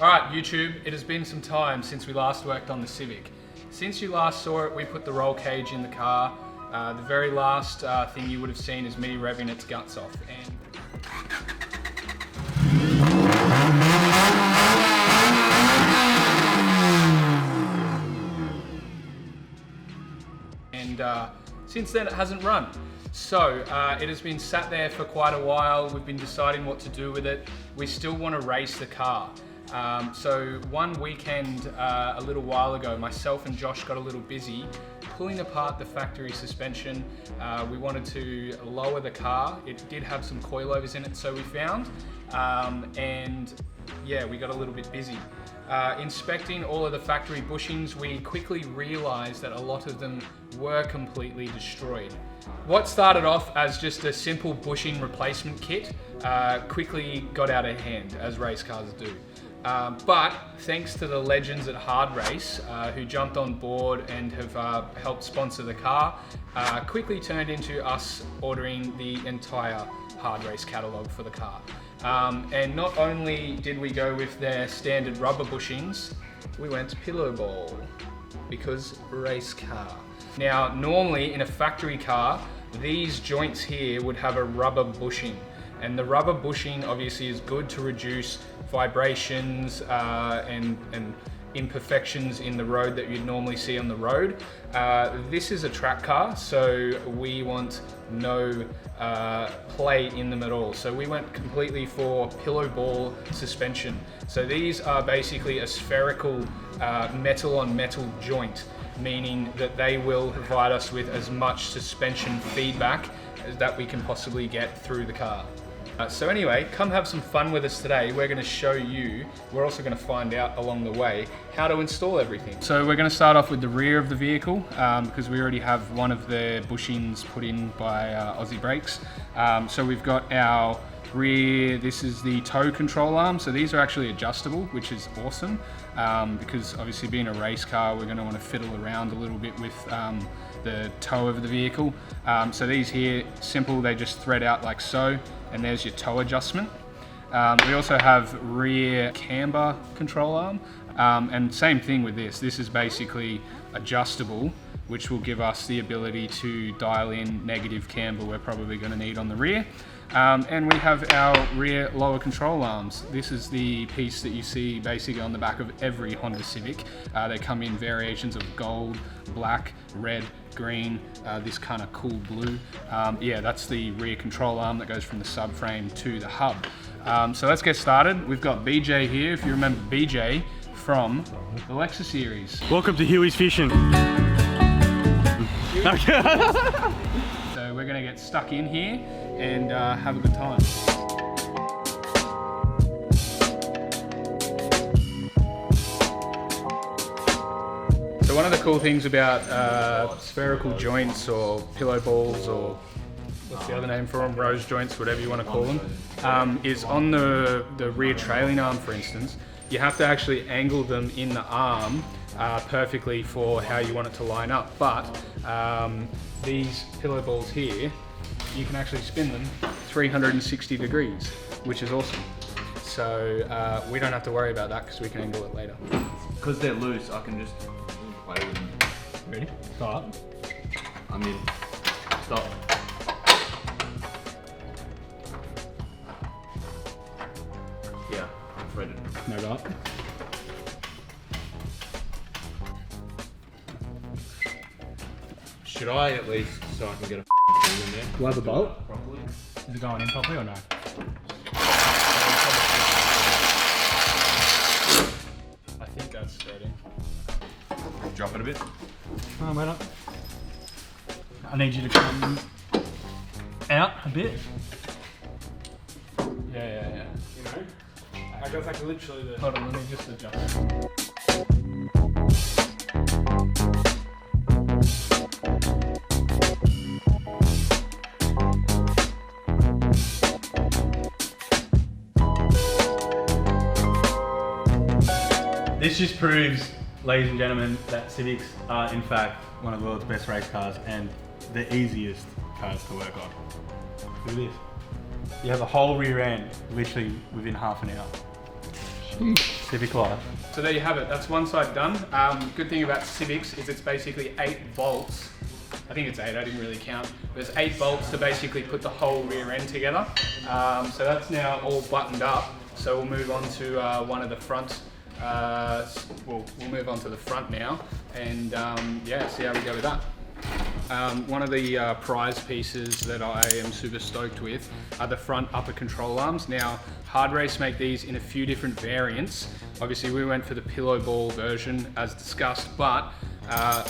Alright YouTube, it has been some time since we last worked on the Civic. Since you last saw it, we put the roll cage in the car. The very last thing you would have seen is me revving its guts off. And since then it hasn't run. So it has been sat there for quite a while. We've been deciding what to do with it. We still want to race the car. So one weekend a little while ago, myself and Josh got a little busy pulling apart the factory suspension. We wanted to lower the car. It did have some coilovers in it, so we found. And yeah, we got a little bit busy. Inspecting all of the factory bushings, we quickly realized that a lot of them were completely destroyed. What started off as just a simple bushing replacement kit quickly got out of hand, as race cars do. But thanks to the legends at Hard Race, who jumped on board and have helped sponsor the car, quickly turned into us ordering the entire Hard Race catalogue for the car. And not only did we go with their standard rubber bushings, we went to pillow ball, because race car. Now, normally in a factory car, these joints here would have a rubber bushing. And the rubber bushing obviously is good to reduce vibrations and imperfections in the road that you'd normally see on the road. This is a track car, so we want no play in them at all. So we went completely for pillow ball suspension. So these are basically a spherical metal on metal joint, meaning that they will provide us with as much suspension feedback as that we can possibly get through the car. So anyway, come have some fun with us today. We're going to show you, we're also going to find out along the way, how to install everything. So we're going to start off with the rear of the vehicle, because we already have one of the bushings put in by Aussie Brakes. So we've got our rear, this is the tow control arm. So these are actually adjustable, which is awesome, because obviously being a race car, we're going to want to fiddle around a little bit with the toe of the vehicle. So these here, simple, they just thread out like so, and there's your toe adjustment. We also have rear camber control arm, and same thing with this. This is basically adjustable, which will give us the ability to dial in negative camber we're probably going to need on the rear. And we have our rear lower control arms. This is the piece that you see basically on the back of every Honda Civic. They come in variations of gold, black, red, green, this kind of cool blue. Yeah, that's the rear control arm that goes from the subframe to the hub. So let's get started. We've got BJ here, if you remember BJ from the Lexus series. Welcome to Huey's Fishing. So we're gonna get stuck in here and have a good time. So one of the cool things about spherical joints or pillow balls, or what's the other name for them, rose joints, whatever you want to call them, is on the rear trailing arm, for instance, you have to actually angle them in the arm perfectly for how you want it to line up. But these pillow balls here, you can actually spin them 360 degrees, which is awesome. So we don't have to worry about that because we can angle it later. Because they're loose, I can just play with them. Ready? Start. I'm in. Stop. Yeah, I'm threaded. No dot. Should I at least, so I can get a thing in there? Do I have a bolt? Properly? Is it going in properly or no? I think that's steady. Drop it a bit. Oh, wait up. I need you to come out a bit. Yeah. You know? I guess like literally the... Hold on, let me just adjust it. This just proves, ladies and gentlemen, that Civics are in fact one of the world's best race cars and the easiest cars to work on. Look at this. You have a whole rear end literally within half an hour. Civic Life. So there you have it, that's one side done. Good thing about Civics is it's basically 8 bolts. I think it's 8, I didn't really count. There's 8 bolts to basically put the whole rear end together. So that's now all buttoned up. So we'll move on to one of the front. We'll move on to the front now and yeah, see how we go with that. One of the prize pieces that I am super stoked with are the front upper control arms. Now, Hard Race make these in a few different variants. Obviously, we went for the pillow ball version as discussed, but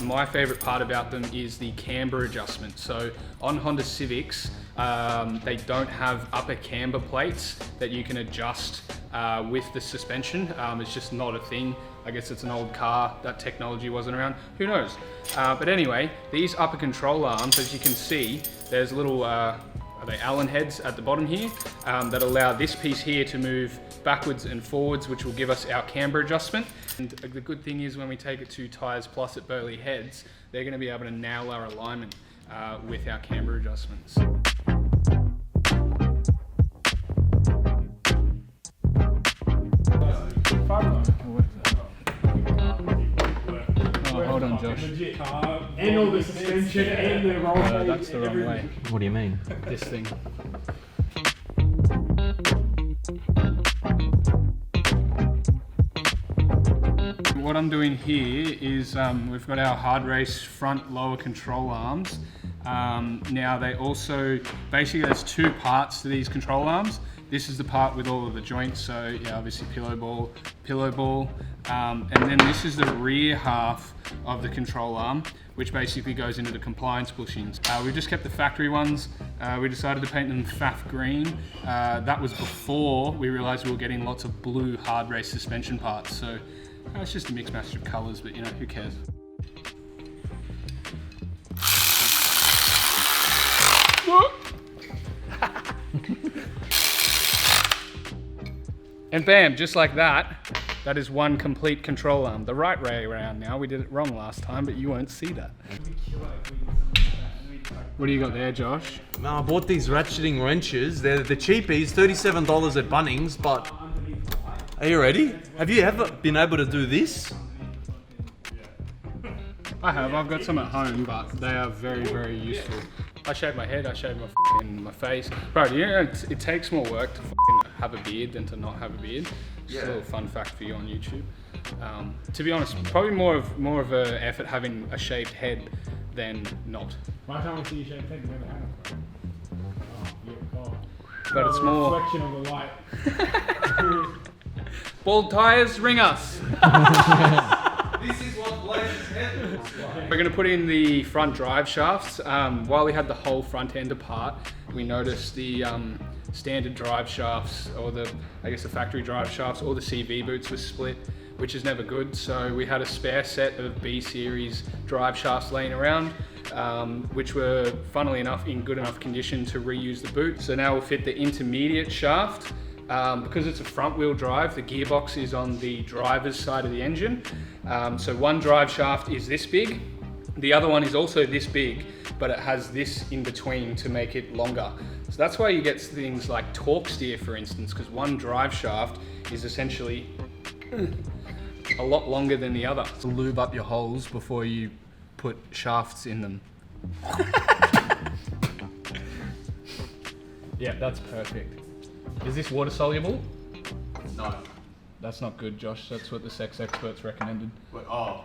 my favorite part about them is the camber adjustment. So on Honda Civics, they don't have upper camber plates that you can adjust with the suspension. It's just not a thing. I guess it's an old car, that technology wasn't around, who knows. But anyway, these upper control arms, as you can see, there's little, are they Allen heads at the bottom here, that allow this piece here to move backwards and forwards, which will give us our camber adjustment. And the good thing is when we take it to Tyres Plus at Burley Heads, they're gonna be able to nail our alignment with our camber adjustments. Hold on, Josh. And all the suspension and the roll cage. That's the wrong way. What do you mean? This thing. What I'm doing here is we've got our Hard Race front lower control arms. Now they also, basically there's 2 parts to these control arms. This is the part with all of the joints, so yeah, obviously pillow ball, and then this is the rear half of the control arm, which basically goes into the compliance bushings. We just kept the factory ones. We decided to paint them FAF green. That was before we realized we were getting lots of blue Hard Race suspension parts, so it's just a mixed match of colors, but you know, who cares? And bam, just like that, that is one complete control arm. The right way around now. We did it wrong last time, but you won't see that. What do you got there, Josh? I bought these ratcheting wrenches. They're the cheapies, $37 at Bunnings, but are you ready? Have you ever been able to do this? I have. I've got some at home, but they are very, very useful. I shave my head, I shave my face. Bro, you know, it takes more work to have a beard than to not have a beard. Just a little fun fact for you on YouTube. To be honest, probably more of a effort having a shaved head than not. By the time we see you shaved head, you never have it. But it's more reflection of the light. bald tires, ring us. This is what Blaize's head looks like. We're going to put in the front drive shafts. While we had the whole front end apart, we noticed the standard drive shafts, or the factory drive shafts, or the CV boots were split, which is never good. So we had a spare set of B series drive shafts laying around, which were, funnily enough, in good enough condition to reuse the boot. So now we'll fit the intermediate shaft. Because it's a front wheel drive, the gearbox is on the driver's side of the engine. So one drive shaft is this big, the other one is also this big, but it has this in between to make it longer. So that's why you get things like torque steer, for instance, because one drive shaft is essentially a lot longer than the other. So lube up your holes before you put shafts in them. Yeah, that's perfect. Is this water soluble? No. That's not good, Josh. That's what the sex experts recommended. But, oh.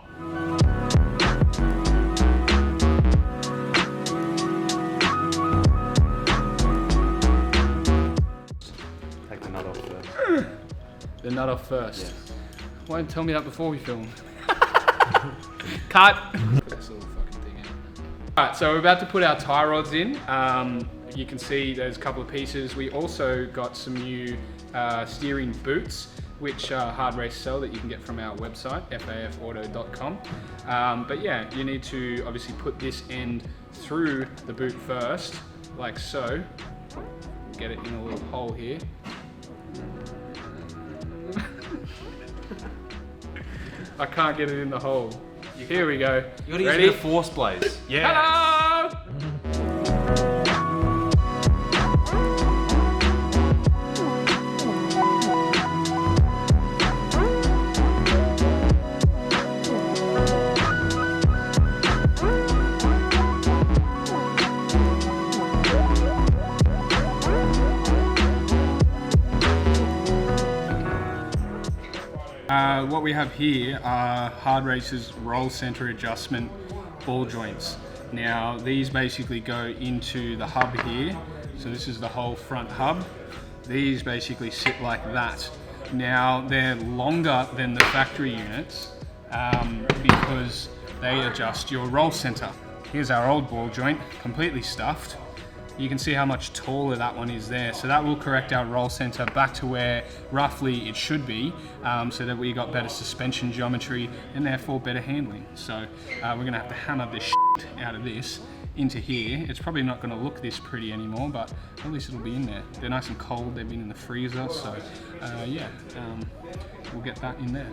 Take the nut off first. The nut off first. Yes. Why didn't you tell me that before we filmed? Cut! Put this little fucking thing in. Alright, so we're about to put our tie rods in. You can see there's a couple of pieces. We also got some new steering boots, which Hard Race sell, that you can get from our website, fafauto.com. But yeah, you need to obviously put this end through the boot first, like so. Get it in a little hole here. I can't get it in the hole. Here we go. You gotta use a bit of force, Blaize. Yeah. Hello! What we have here are Hard Race's roll center adjustment ball joints. Now these basically go into the hub here. So this is the whole front hub. These basically sit like that. Now they're longer than the factory units because they adjust your roll center. Here's our old ball joint, completely stuffed. You can see how much taller that one is there. So that will correct our roll center back to where roughly it should be, so that we got better suspension geometry and therefore better handling. So we're gonna have to hammer this shit out of this into here. It's probably not gonna look this pretty anymore, but at least it'll be in there. They're nice and cold, they've been in the freezer, so yeah, we'll get that in there.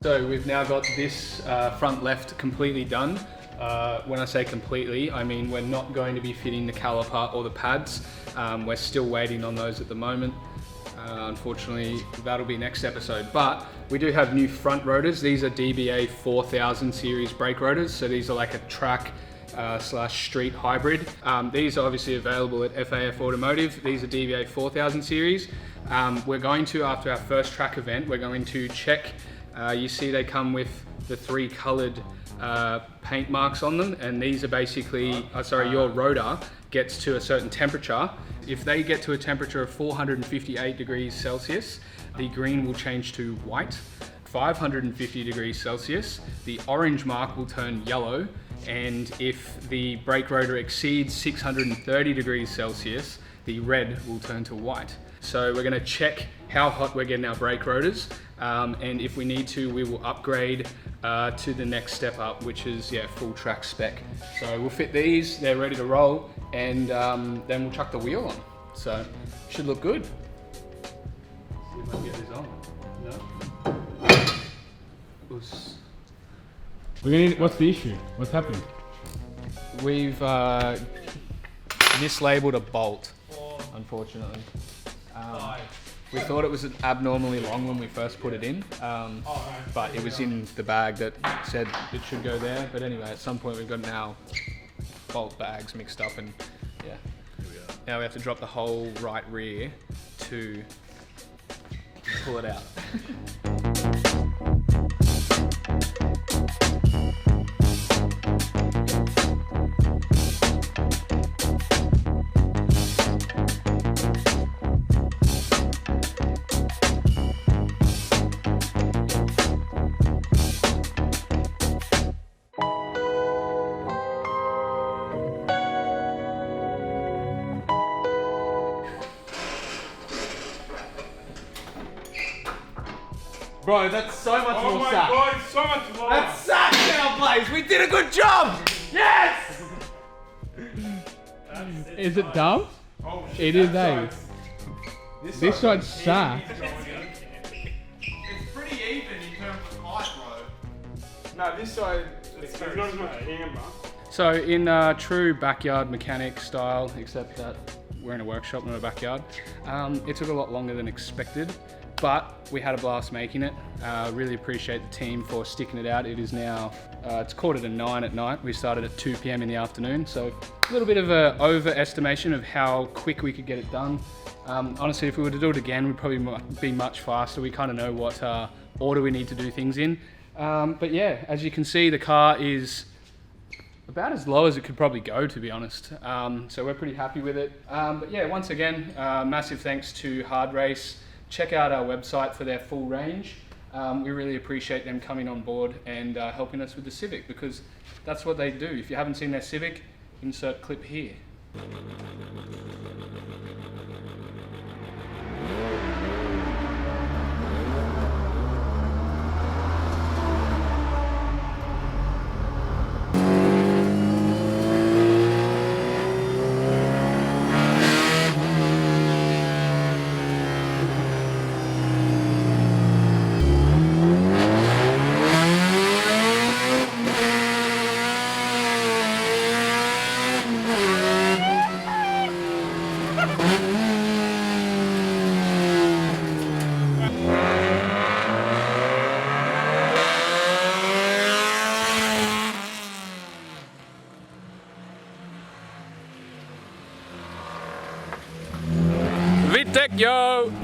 So we've now got this front left completely done. When I say completely, I mean we're not going to be fitting the caliper or the pads. We're still waiting on those at the moment. Unfortunately, that'll be next episode. But we do have new front rotors. These are DBA 4000 series brake rotors. So these are like a track slash street hybrid. These are obviously available at FAF Automotive. These are DBA 4000 series. We're going to, after our first track event, we're going to check. You see they come with the 3 colored paint marks on them, and these are basically, your rotor gets to a certain temperature. If they get to a temperature of 458 degrees Celsius, the green will change to white. 550 degrees Celsius, the orange mark will turn yellow, and if the brake rotor exceeds 630 degrees Celsius, the red will turn to white. So we're going to check how hot we're getting our brake rotors, and if we need to, we will upgrade to the next step up, which is full track spec. So we'll fit these, they're ready to roll, and then we'll chuck the wheel on. So should look good. See if I can get this on. No? What's the issue? What's happened? We've mislabeled a bolt, unfortunately. We thought it was abnormally long when we first put it in, but it was in the bag that said it should go there. But anyway, at some point we've got now bolt bags mixed up, and yeah. Now we have to drop the whole right rear to pull it out. Bro, that's so much more sack. Oh my god, so much more! That's sack now, Blaize! We did a good job! Yes! Is it dumb? Oh, It is, eh? This side's sack. It's pretty even in terms of height, bro. No, this side. It's not as much camber. So in true backyard mechanic style, except that we're in a workshop, not a backyard, it took a lot longer than expected, but we had a blast making it. Really appreciate the team for sticking it out. It is now, it's 9:15 at night. We started at 2 p.m. in the afternoon, so a little bit of an overestimation of how quick we could get it done. Honestly, if we were to do it again, we'd probably be much faster. We kind of know what order we need to do things in. But yeah, as you can see, the car is about as low as it could probably go, to be honest. So we're pretty happy with it. But yeah, once again, massive thanks to Hard Race. Check out our website for their full range. We really appreciate them coming on board and helping us with the Civic, because that's what they do. If you haven't seen their Civic, insert clip here. Deck yo!